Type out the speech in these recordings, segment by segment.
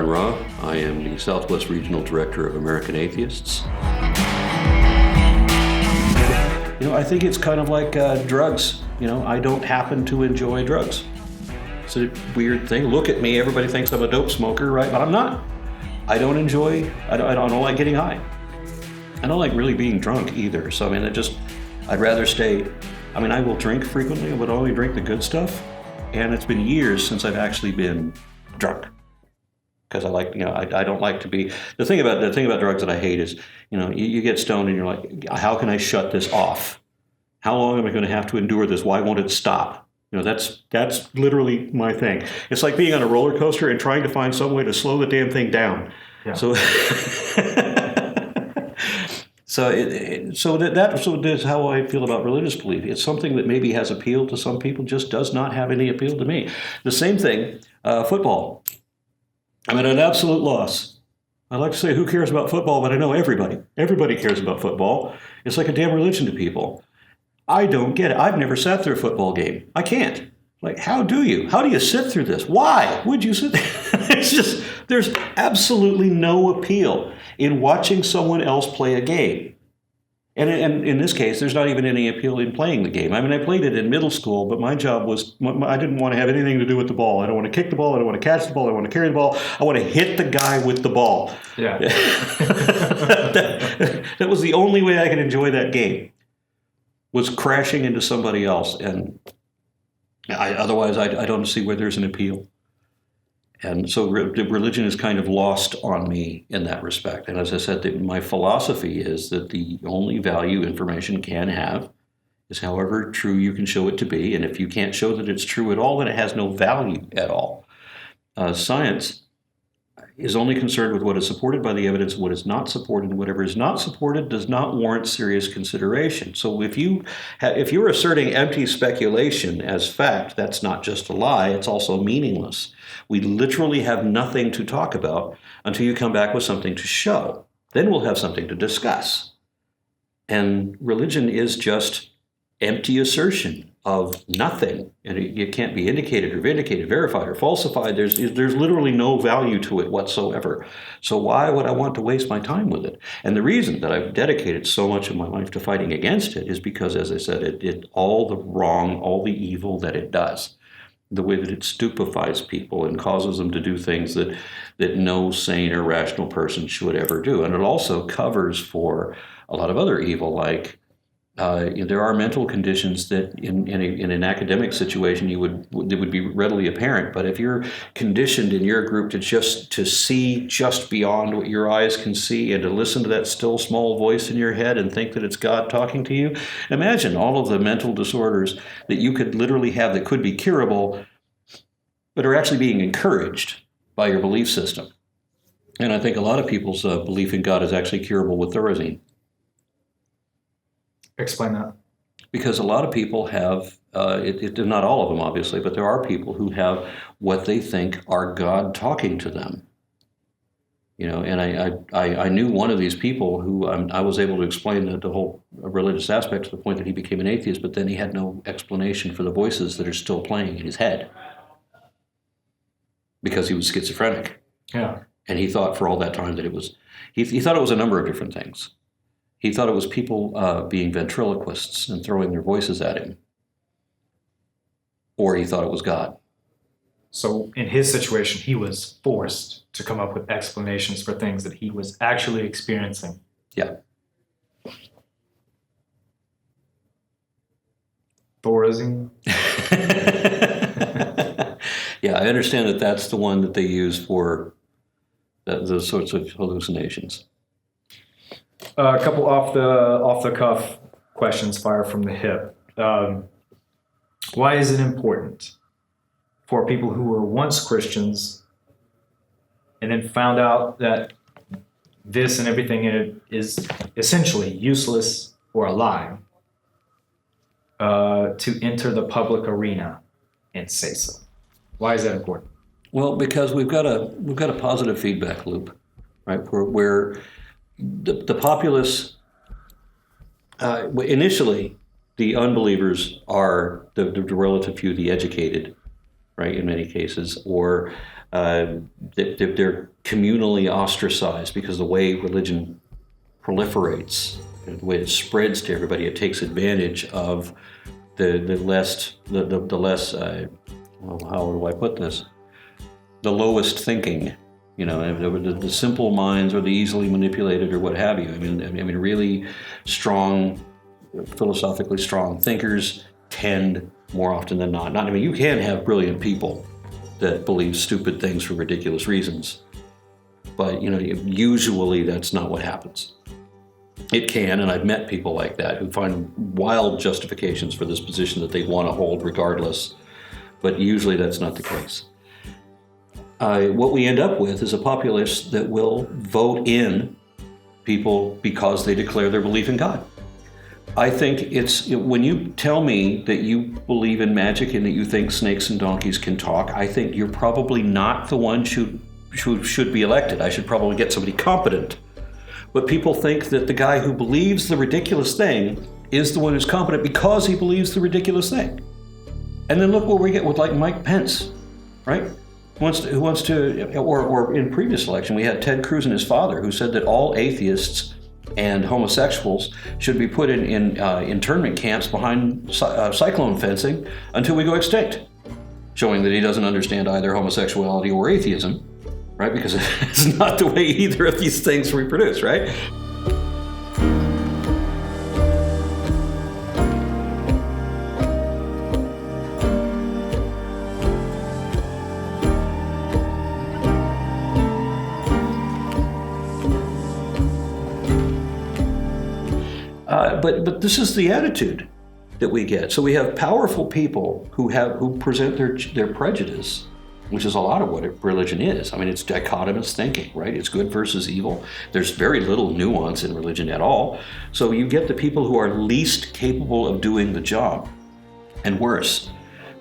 Aron Ra. I am the Southwest Regional Director of American Atheists. I think it's kind of like drugs. I don't happen to enjoy drugs. It's a weird thing. Look at me, everybody thinks I'm a dope smoker, right? But I'm not. I don't like getting high. I don't like really being drunk either. So, I'd rather stay, I will drink frequently, but only drink the good stuff. And it's been years since I've actually been drunk. Because I don't like to be, the thing about drugs that I hate is, you get stoned and you're like, how can I shut this off? How long am I going to have to endure this? Why won't it stop? That's literally my thing. It's like being on a roller coaster and trying to find some way to slow the damn thing down. Yeah. So, so that's how I feel about religious belief. It's something that maybe has appeal to some people, just does not have any appeal to me. The same thing, football. I'm at an absolute loss. I like to say, who cares about football? But I know everybody. Everybody cares about football. It's like a damn religion to people. I don't get it. I've never sat through a football game. I can't. How do you? How do you sit through this? Why would you sit there? It's just, there's absolutely no appeal in watching someone else play a game. And in this case, there's not even any appeal in playing the game. I played it in middle school, but my job was, I didn't want to have anything to do with the ball. I don't want to kick the ball. I don't want to catch the ball. I don't want to carry the ball. I want to hit the guy with the ball. Yeah. That was the only way I could enjoy that game, was crashing into somebody else. And otherwise, I don't see where there's an appeal. And so religion is kind of lost on me in that respect. And as I said, my philosophy is that the only value information can have is however true you can show it to be. And if you can't show that it's true at all, then it has no value at all. Science is only concerned with what is supported by the evidence, what is not supported, and whatever is not supported does not warrant serious consideration. So if you're asserting empty speculation as fact, that's not just a lie, it's also meaningless. We literally have nothing to talk about until you come back with something to show. Then we'll have something to discuss. And religion is just empty assertion of nothing, and it can't be indicated or vindicated, verified or falsified. There's literally no value to it whatsoever. So why would I want to waste my time with it? And the reason that I've dedicated so much of my life to fighting against it is because, as I said, it all the wrong, all the evil that it does, the way that it stupefies people and causes them to do things that no sane or rational person should ever do. And it also covers for a lot of other evil, like there are mental conditions that in an academic situation it would be readily apparent. But if you're conditioned in your group to see just beyond what your eyes can see and to listen to that still small voice in your head and think that it's God talking to you, imagine all of the mental disorders that you could literally have that could be curable, but are actually being encouraged by your belief system. And I think a lot of people's belief in God is actually curable with Thorazine. Explain that. Because a lot of people have, not all of them obviously, but there are people who have what they think are God talking to them. And I knew one of these people who I was able to explain the whole religious aspect to the point that he became an atheist, but then he had no explanation for the voices that are still playing in his head because he was schizophrenic. Yeah. And he thought for all that time that it was, he thought it was a number of different things. He thought it was people being ventriloquists and throwing their voices at him. Or he thought it was God. So in his situation, he was forced to come up with explanations for things that he was actually experiencing. Yeah. Thorazine? Yeah, I understand that that's the one that they use for those sorts of hallucinations. A couple off the cuff questions, fire from the hip. Why is it important for people who were once Christians and then found out that this and everything in it is essentially useless or a lie to enter the public arena and say so? Why is that important? Well, because we've got a positive feedback loop, right? Where the populace, initially, the unbelievers are the relative few, the educated, right, in many cases, or They're communally ostracized because the way religion proliferates, the way it spreads to everybody, it takes advantage of the less well, how do I put this? The lowest thinking, the simple minds or the easily manipulated or what have you. I mean, really strong, philosophically strong thinkers tend more often than not. I mean, you can have brilliant people that believe stupid things for ridiculous reasons, but usually that's not what happens. It can, and I've met people like that who find wild justifications for this position that they want to hold regardless, but usually that's not the case. What we end up with is a populace that will vote in people because they declare their belief in God. I think when you tell me that you believe in magic and that you think snakes and donkeys can talk, I think you're probably not the one who should be elected. I should probably get somebody competent. But people think that the guy who believes the ridiculous thing is the one who's competent because he believes the ridiculous thing. And then look what we get with like Mike Pence, right? Who wants to, or in previous election, we had Ted Cruz and his father who said that all atheists and homosexuals should be put in internment camps behind cyclone fencing until we go extinct, showing that he doesn't understand either homosexuality or atheism, right? Because it's not the way either of these things reproduce, right? But this is the attitude that we get. So we have powerful people who present their prejudice, which is a lot of what religion is. I mean, it's dichotomous thinking, right? It's good versus evil. There's very little nuance in religion at all. So you get the people who are least capable of doing the job. And worse,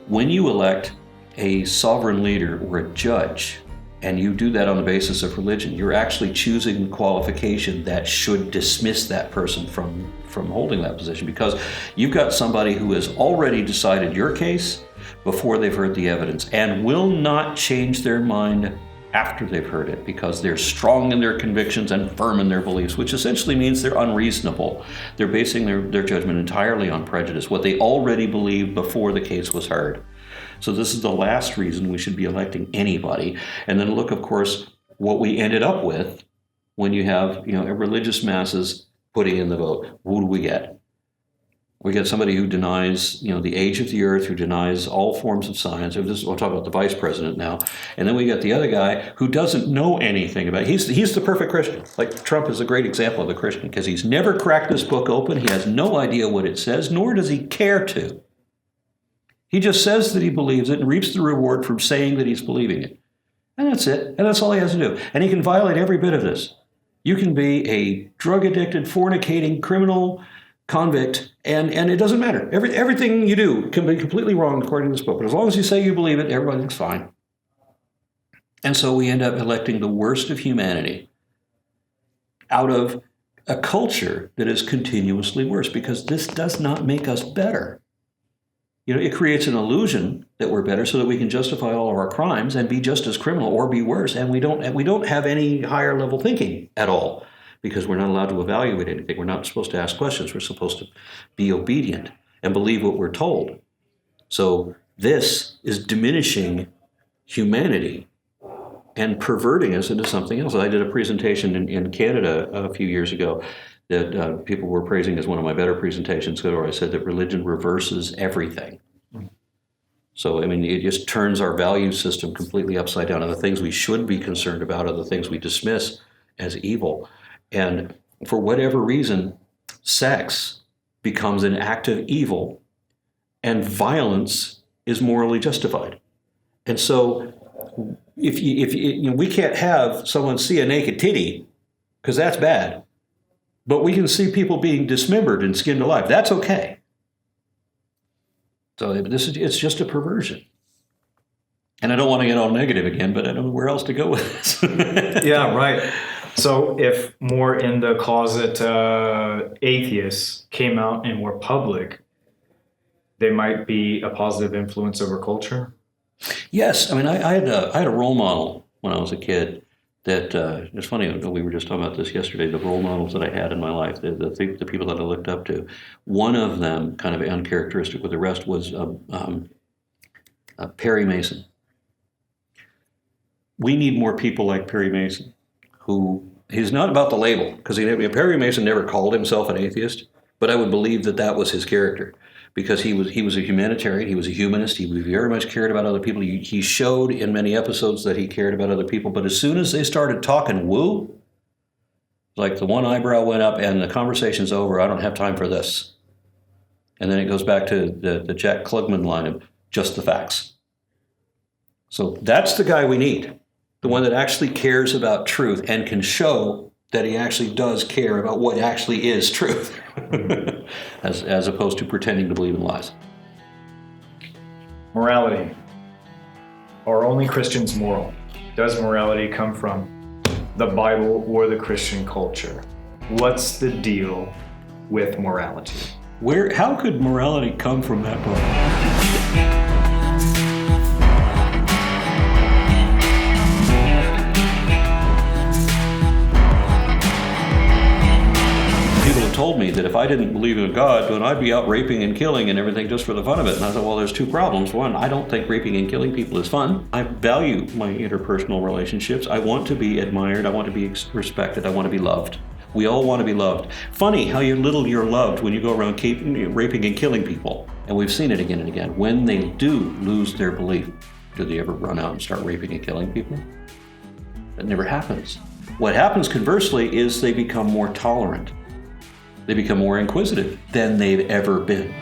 when you elect a sovereign leader or a judge, and you do that on the basis of religion, you're actually choosing the qualification that should dismiss that person from holding that position, because you've got somebody who has already decided your case before they've heard the evidence and will not change their mind after they've heard it because they're strong in their convictions and firm in their beliefs, which essentially means they're unreasonable. They're basing their judgment entirely on prejudice, what they already believed before the case was heard. So this is the last reason we should be electing anybody. And then look, of course, what we ended up with when you have, religious masses putting in the vote. Who do we get? We get somebody who denies, the age of the earth, who denies all forms of science. We'll talk about the vice president now. And then we got the other guy who doesn't know anything about it. He's the perfect Christian. Like Trump is a great example of a Christian because he's never cracked this book open. He has no idea what it says, nor does he care to. He just says that he believes it and reaps the reward from saying that he's believing it. And that's it. And that's all he has to do. And he can violate every bit of this. You can be a drug-addicted, fornicating, criminal convict, and it doesn't matter. Everything you do can be completely wrong according to this book. But as long as you say you believe it, everything's fine. And so we end up electing the worst of humanity out of a culture that is continuously worse, because this does not make us better. It creates an illusion that we're better so that we can justify all of our crimes and be just as criminal or be worse. And we don't have any higher level thinking at all because we're not allowed to evaluate anything. We're not supposed to ask questions. We're supposed to be obedient and believe what we're told. So this is diminishing humanity and perverting us into something else. I did a presentation in Canada a few years ago that people were praising as one of my better presentations, where I said that religion reverses everything. So, it just turns our value system completely upside down. And the things we should be concerned about are the things we dismiss as evil. And for whatever reason, sex becomes an act of evil and violence is morally justified. And so if we can't have someone see a naked titty because that's bad, but we can see people being dismembered and skinned alive. That's okay. So it's just a perversion. And I don't want to get all negative again, but I don't know where else to go with this. Yeah, right. So if more in the closet atheists came out and were public, they might be a positive influence over culture? Yes, I mean, I had a role model when I was a kid. That it's funny. We were just talking about this yesterday. The role models that I had in my life, the people that I looked up to. One of them, kind of uncharacteristic with the rest, was Perry Mason. We need more people like Perry Mason, who he's not about the label, because Perry Mason never called himself an atheist, but I would believe that that was his character, because he was a humanitarian, he was a humanist, he very much cared about other people. He showed in many episodes that he cared about other people, but as soon as they started talking woo, like the one eyebrow went up and the conversation's over, I don't have time for this. And then it goes back to the Jack Klugman line of just the facts. So that's the guy we need. The one that actually cares about truth and can show that he actually does care about what actually is truth, as opposed to pretending to believe in lies. Morality. Are only Christians moral? Does morality come from the Bible or the Christian culture? What's the deal with morality? How could morality come from that book? Told me that if I didn't believe in God, then I'd be out raping and killing and everything just for the fun of it. And I thought, well, there's two problems. One, I don't think raping and killing people is fun. I value my interpersonal relationships. I want to be admired. I want to be respected. I want to be loved. We all want to be loved. Funny how you're loved when you go around raping and killing people. And we've seen it again and again. When they do lose their belief, do they ever run out and start raping and killing people? That never happens. What happens, conversely, is they become more tolerant. They become more inquisitive than they've ever been.